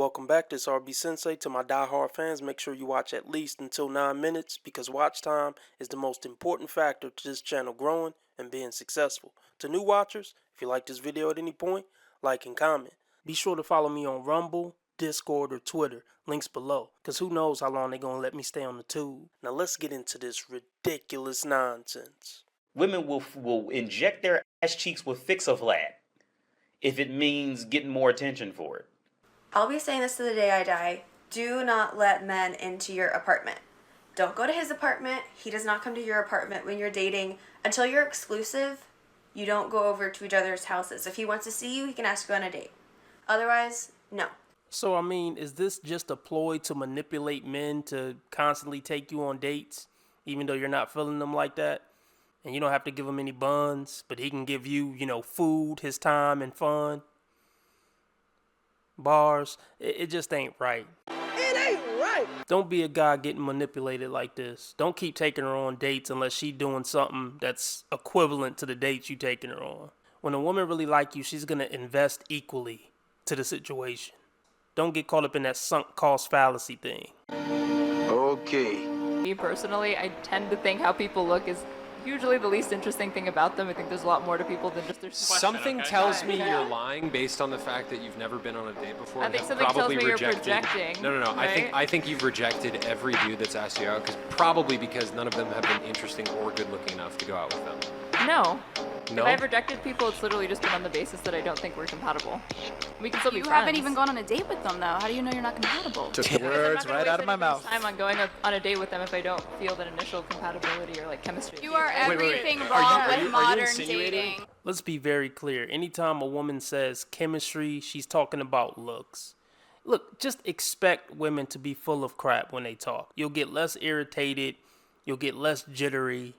Welcome back, this RB Sensei. To my die-hard fans, make sure you watch at least until 9 minutes because watch time is the most important factor to this channel growing and being successful. To new watchers, if you like this video at any point, like and comment. Be sure to follow me on Rumble, Discord, or Twitter, links below, because who knows how long they're going to let me stay on the tube. Now let's get into this ridiculous nonsense. Women will inject their ass cheeks with Fix-A-Flat if it means getting more attention for it. I'll be saying this to the day I die. Do not let men into your apartment. Don't go to his apartment. He does not come to your apartment when you're dating. Until you're exclusive, you don't go over to each other's houses. If he wants to see you, he can ask you on a date. Otherwise, no. So, I mean, is this just a ploy to manipulate men to constantly take you on dates, even though you're not feeling them like that? And you don't have to give him any buns, but he can give you, food, his time, and fun. Bars. It just ain't right. It ain't right. Don't be a guy getting manipulated like this. Don't keep taking her on dates unless she doing something that's equivalent to the dates you taking her on. When a woman really like you, she's going to invest equally to the situation. Don't get caught up in that sunk cost fallacy thing. Okay. Me personally, I tend to think how people look is usually the least interesting thing about them. I think there's a lot more to people than just their Something tells me you're lying based on the fact that you've never been on a date before. I think something tells me you're projecting. No. Right? I think you've rejected every dude that's asked you out, probably because none of them have been interesting or good looking enough to go out with them. No. No? If I've rejected people, it's literally just been on the basis that I don't think we're compatible. We can still be You friends. haven't even gone on a date with them, though. How do you know you're not compatible? Took the words right out of my mouth. I'm on going on a date with them if I don't feel that initial compatibility or chemistry. You are Wait. everything Are wrong you with modern insinuating? dating. Let's be very clear. Anytime a woman says chemistry, she's talking about looks. Look, just expect women to be full of crap when they talk. You'll get less irritated. You'll get less jittery.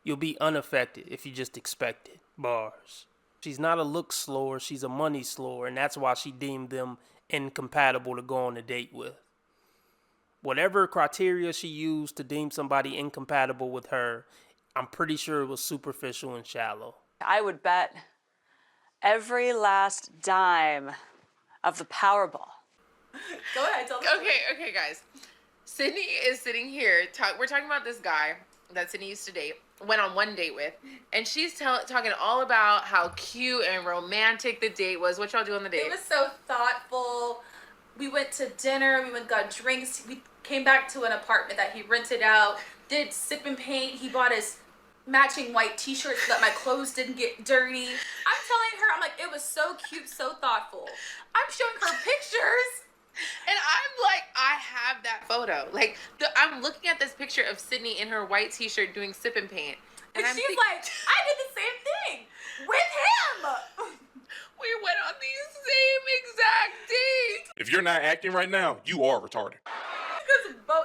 You'll be unaffected if you just expect it. Bars. She's not a look slower, she's a money slower, and that's why she deemed them incompatible to go on a date with. Whatever criteria she used to deem somebody incompatible with her, I'm pretty sure it was superficial and shallow. I would bet every last dime of the Powerball. Go ahead, tell me. Okay, guys. Sydney is sitting here. We're talking about this guy that Sydney used to date, went on one date with, and she's talking all about how cute and romantic the date was. What y'all do on the date? It was so thoughtful. We went to dinner. We went got drinks. We came back to an apartment that he rented out. Did sip and paint. He bought his matching white t-shirt so that my clothes didn't get dirty. I'm telling her, I'm like, it was so cute, so thoughtful. I'm showing her pictures. And I'm like, I have that photo. I'm looking at this picture of Sydney in her white t-shirt doing sip and paint. And she's like, I did the same thing with him. We went on the same exact date. If you're not acting right now, you are retarded. Because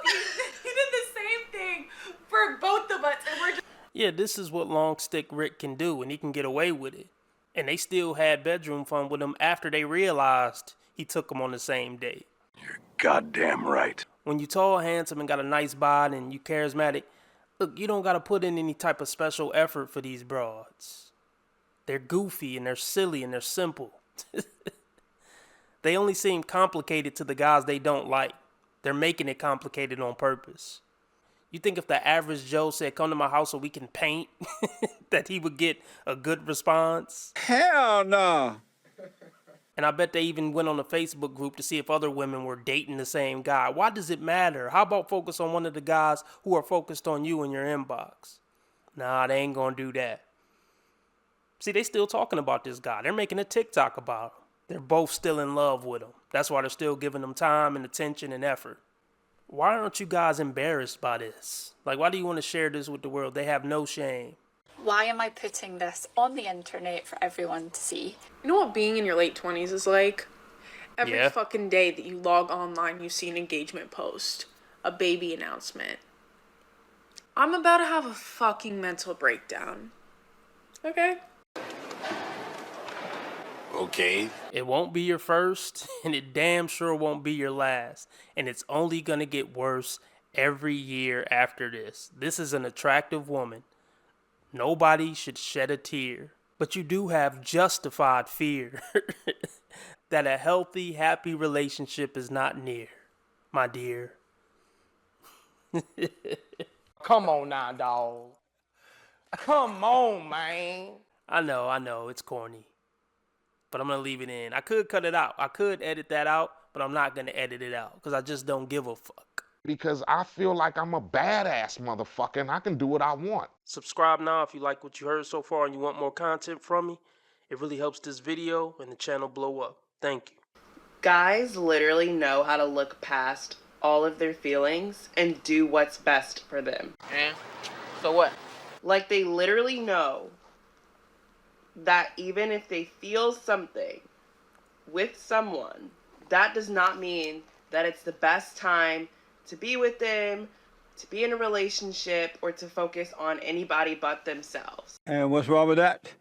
he did the same thing for both of us. And we're just... Yeah, this is what Long Stick Rick can do, and he can get away with it. And they still had bedroom fun with him after they realized he took them on the same date. You're goddamn right. When you tall, handsome, and got a nice bod and you charismatic, look, you don't got to put in any type of special effort for these broads. They're goofy and they're silly and they're simple. They only seem complicated to the guys they don't like. They're making it complicated on purpose. You think if the average Joe said, come to my house so we can paint, that he would get a good response? Hell no. And I bet they even went on a Facebook group to see if other women were dating the same guy. Why does it matter? How about focus on one of the guys who are focused on you in your inbox? Nah, they ain't gonna do that. See, they still talking about this guy. They're making a TikTok about him. They're both still in love with him. That's why they're still giving him time and attention and effort. Why aren't you guys embarrassed by this? Why do you want to share this with the world? They have no shame. Why am I putting this on the internet for everyone to see? You know what being in your late 20s is like? Every fucking day that you log online, you see an engagement post, a baby announcement. I'm about to have a fucking mental breakdown. Okay? Okay. It won't be your first, and it damn sure won't be your last. And it's only gonna get worse every year after this. This is an attractive woman. Nobody should shed a tear. But you do have justified fear. that a healthy, happy relationship is not near, my dear. Come on now, dog. Come on, man. I know, it's corny. But I'm going to leave it in. I could cut it out. I could edit that out, but I'm not going to edit it out because I just don't give a fuck. Because I feel like I'm a badass motherfucker and I can do what I want. Subscribe now if you like what you heard so far and you want more content from me. It really helps this video and the channel blow up. Thank you. Guys literally know how to look past all of their feelings and do what's best for them. And so what? Like, they literally know that even if they feel something with someone, that does not mean that it's the best time to be with them, to be in a relationship, or to focus on anybody but themselves. And what's wrong with that?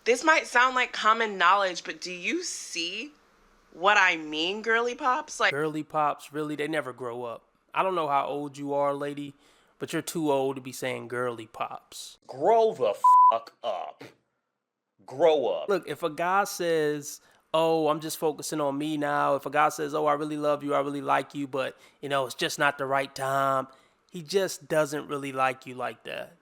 This might sound like common knowledge, but do you see what I mean, girly pops? Like, girly pops, really, they never grow up. I don't know how old you are, lady, but you're too old to be saying girly pops. Grow the fuck up. Grow up. Look, if a guy says, oh, I'm just focusing on me now. If a guy says, oh, I really love you, I really like you, but, you know, it's just not the right time. He just doesn't really like you like that.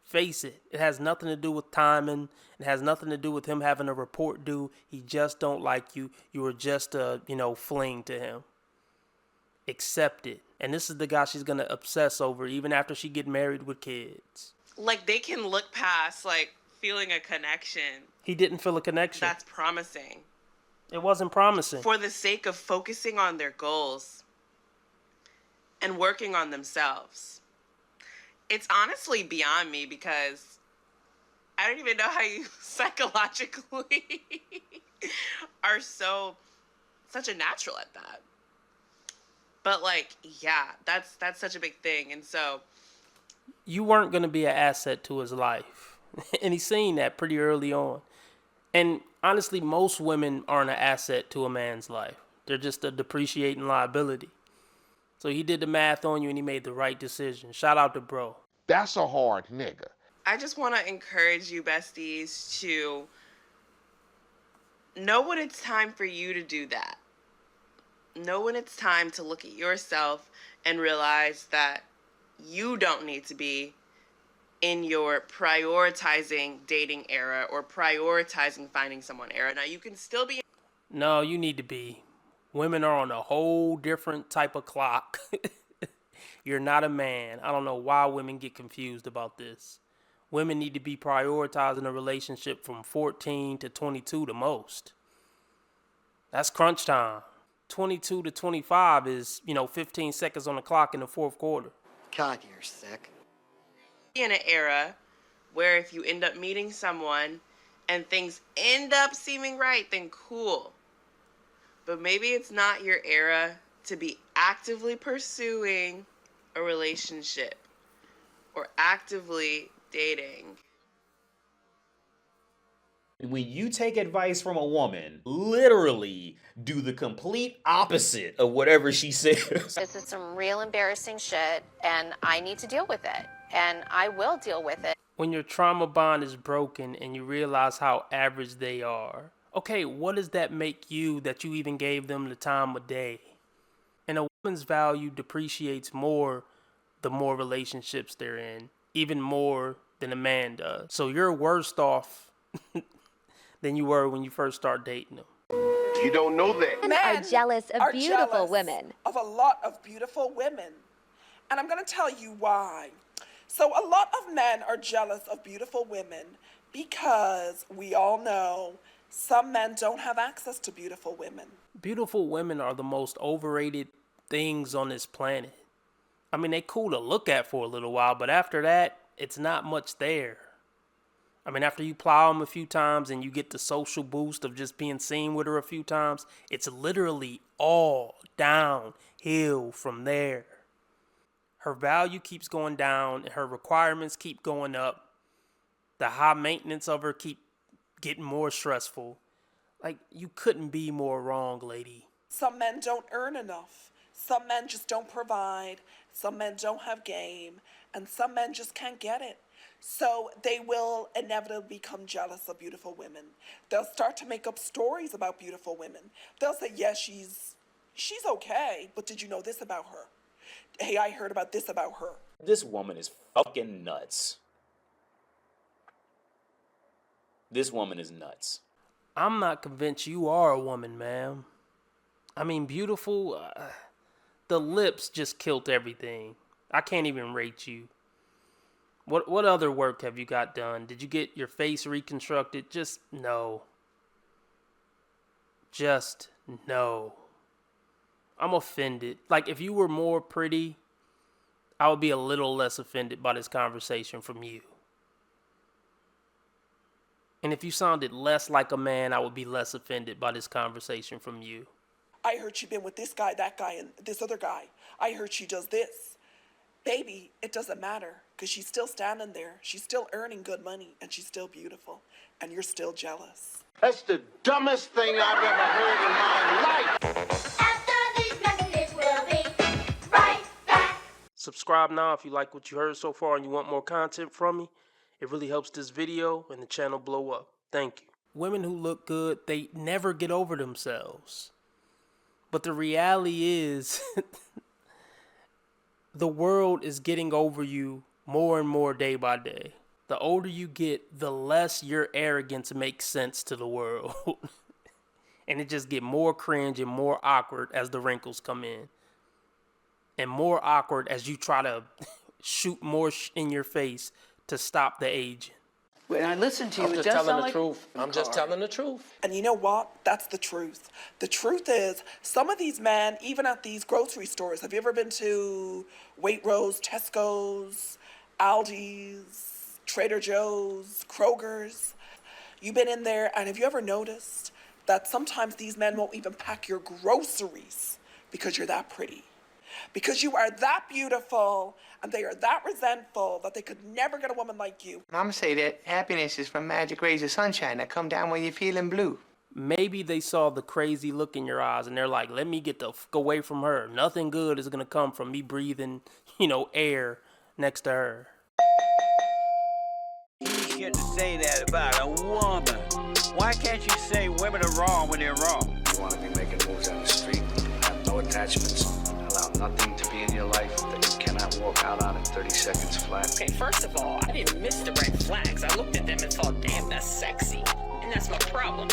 Face it. It has nothing to do with timing. It has nothing to do with him having a report due. He just don't like you. You were just a, fling to him. Accept it. And this is the guy she's going to obsess over even after she get married with kids. Like, they can look past, like, feeling a connection. He didn't feel a connection. That's promising. It wasn't promising. For the sake of focusing on their goals and working on themselves. It's honestly beyond me because I don't even know how you psychologically are such a natural at that. But like, yeah, that's such a big thing. And so you weren't going to be an asset to his life. And he's seen that pretty early on. And honestly, most women aren't an asset to a man's life. They're just a depreciating liability. So he did the math on you and he made the right decision. Shout out to bro. That's a hard nigga. I just want to encourage you, besties, to know when it's time for you to do that. Know when it's time to look at yourself and realize that you don't need to be in your prioritizing dating era or prioritizing finding someone era. Now, you can still be. No, you need to be. Women are on a whole different type of clock. You're not a man. I don't know why women get confused about this. Women need to be prioritizing a relationship from 14 to 22 the most. That's crunch time. 22 to 25 is, 15 seconds on the clock in the fourth quarter. God, you're sick. In an era where if you end up meeting someone and things end up seeming right, then cool. But maybe it's not your era to be actively pursuing a relationship or actively dating. When you take advice from a woman, literally do the complete opposite of whatever she says. This is some real embarrassing shit, and I need to deal with it, and I will deal with it. When your trauma bond is broken and you realize how average they are, okay, what does that make you that you even gave them the time of day? And a woman's value depreciates more the more relationships they're in, even more than a man does. So you're worse off than you were when you first start dating them. You don't know that. Men are jealous of beautiful women. Of a lot of beautiful women. And I'm going to tell you why. So a lot of men are jealous of beautiful women because we all know some men don't have access to beautiful women. Beautiful women are the most overrated things on this planet. I mean, they cool to look at for a little while, but after that, it's not much there. I mean, after you plow them a few times and you get the social boost of just being seen with her a few times, it's literally all downhill from there. Her value keeps going down and her requirements keep going up. The high maintenance of her keep getting more stressful. Like, you couldn't be more wrong, lady. Some men don't earn enough. Some men just don't provide. Some men don't have game. And some men just can't get it. So they will inevitably become jealous of beautiful women. They'll start to make up stories about beautiful women. They'll say, yes, she's okay, but did you know this about her? Hey, I heard about this about her. This woman is fucking nuts. This woman is nuts. I'm not convinced you are a woman, ma'am. I mean, beautiful, the lips just killed everything. I can't even rate you. What other work have you got done? Did you get your face reconstructed? Just no. Just no. I'm offended. Like, if you were more pretty, I would be a little less offended by this conversation from you. And if you sounded less like a man, I would be less offended by this conversation from you. I heard she been with this guy, that guy, and this other guy. I heard she does this. Baby, it doesn't matter, because she's still standing there. She's still earning good money, and she's still beautiful. And you're still jealous. That's the dumbest thing I've ever heard in my life. After these messages, we'll be right back. Subscribe now if you like what you heard so far and you want more content from me. It really helps this video and the channel blow up. Thank you. Women who look good, they never get over themselves. But the reality is, the world is getting over you more and more day by day. The older you get, the less your arrogance makes sense to the world. And it just get more cringe and more awkward as the wrinkles come in. And more awkward as you try to shoot more in your face to stop the aging. When I listen to you, it does sound like... I'm just telling the truth. And you know what? That's the truth. The truth is, some of these men, even at these grocery stores, have you ever been to Waitrose, Tesco's, Aldi's, Trader Joe's, Kroger's? You've been in there, and have you ever noticed that sometimes these men won't even pack your groceries because you're that pretty? Because you are that beautiful, and they are that resentful that they could never get a woman like you. Mama say that happiness is from magic rays of sunshine that come down when you're feeling blue. Maybe they saw the crazy look in your eyes and they're like, let me get the fuck away from her. Nothing good is going to come from me breathing, air next to her. You shouldn't say that about a woman. Why can't you say women are wrong when they're wrong? You want to be making moves on the street, have no attachments, allow nothing to be in your life that you cannot walk out on in 30 seconds flat. Okay, first of all, I didn't miss the red flags. I looked at them and thought, damn, that's sexy. And that's my problem.